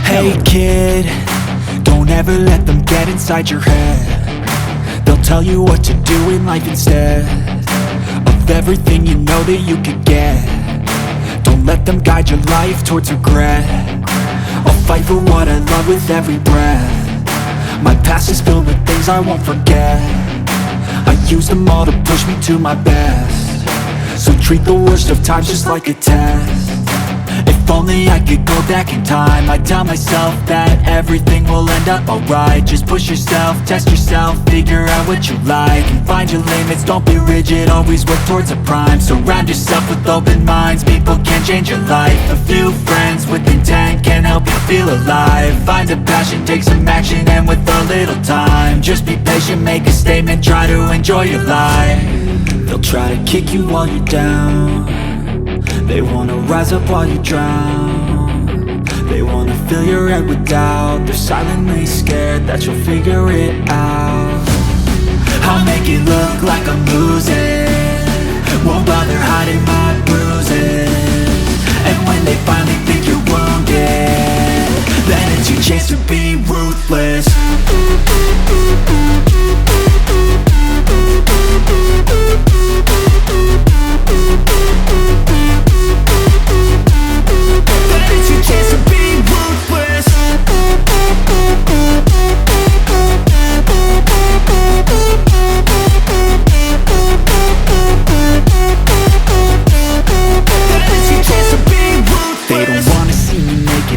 Hey kid, don't ever let them get inside your head. They'll tell you what to do in life instead of everything you know that you could get. Don't let them guide your life towards regret. I'll fight for what I love with every breath. My past is filled with things I won't forget. I use them all to push me to my best. So treat the worst of times just like a test. If only I could go back in time, I'd tell myself that everything will end up alright. Just push yourself, test yourself, figure out what you like, and find your limits, don't be rigid, always work towards a prime. Surround yourself with open minds, people can change your life. A few friends with intent can help you feel alive. Find a passion, take some action, and with a little time, just be patient, make a statement, try to enjoy your life. They'll try to kick you while you're down. They wanna rise up while you drown. They wanna fill your head with doubt. They're silently scared that you'll figure it out. I'll make it look like I'm losing, won't bother hiding my bruises. And when they finally think you're wounded, then it's your chance to be ruthless.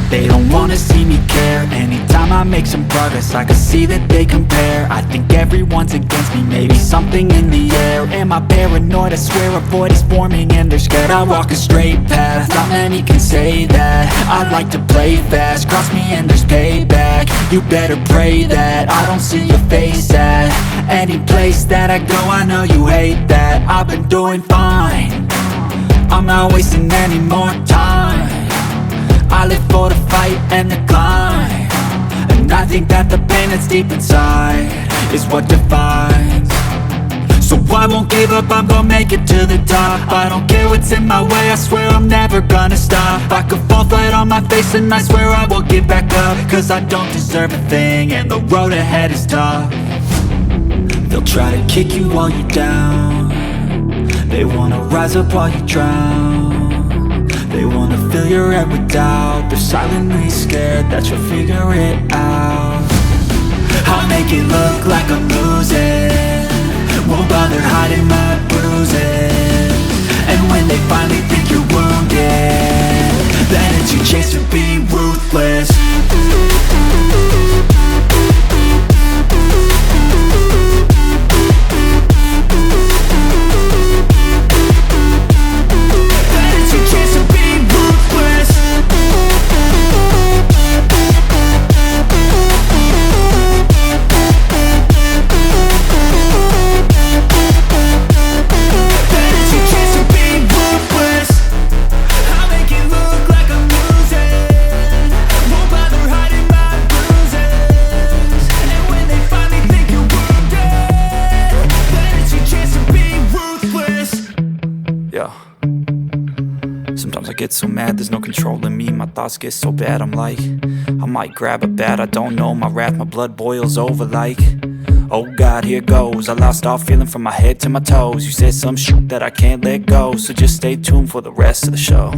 They don't wanna see me care. Anytime I make some progress, I can see that they compare. I think everyone's against me, maybe something in the air. Am I paranoid? I swear a void is forming and they're scared I walk a straight path. Not many can say that. I like to play fast, cross me and there's payback. You better pray that I don't see your face at any place that I go. I know you hate that. I've been doing fine, I'm not wasting any more time. I live for the fight and the climb, and I think that the pain that's deep inside is what defines. So I won't give up, I'm gonna make it to the top. I don't care what's in my way, I swear I'm never gonna stop. I could fall flat on my face and I swear I will get back up, cause I don't deserve a thing and the road ahead is tough. They'll try to kick you while you're down. They wanna rise up while you drown. They wanna fill your head with doubt. They're silently scared that you'll figure it out. I'll make it look like I'm losing, won't bother hiding my bruises. And when they finally think you're wounded, then it's your chance to be ruthless. Sometimes I get so mad, there's no controlling me. My thoughts get so bad, I'm like, I might grab a bat, I don't know. My wrath, my blood boils over like, oh God, here goes. I lost all feeling from my head to my toes. You said some shit that I can't let go, so just stay tuned for the rest of the show.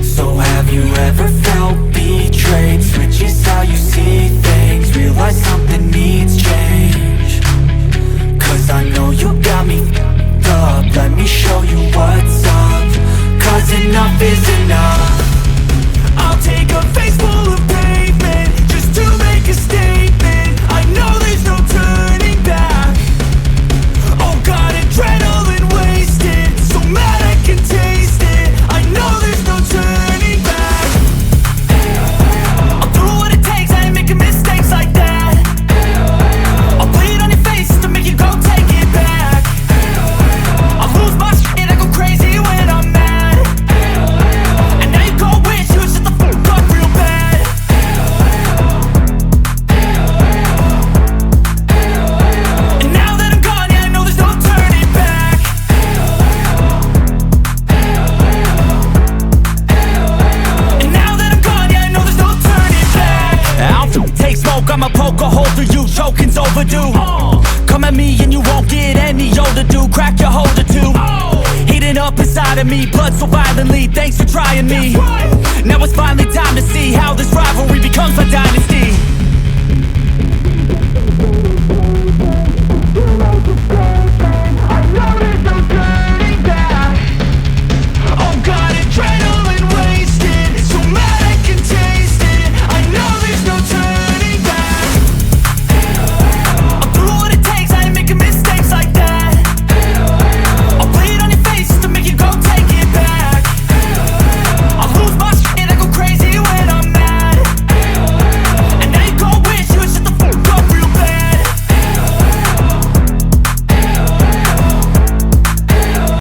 So have you ever felt betrayed? Switches how you see things, realize something needs change. Cause I know you got me f***ed up. Let me show you what's up, cause enough is enough. I'll take a face full of pavement just to make a statement. I know there's no turning back. Oh God, adrenaline wasted, so mad I can taste it. I know there's no turning back. I'll do what it takes, I ain't making mistakes like that. I'll bleed on your face to make you go take it back. I'll lose my shit, I go crazy when I'm mad. And now overdue. Come at me and you won't get any older, dude. Crack your holder too. Heating up inside of me, blood so violently. Thanks for trying me. Now it's finally time to see how this rivalry becomes my dynasty.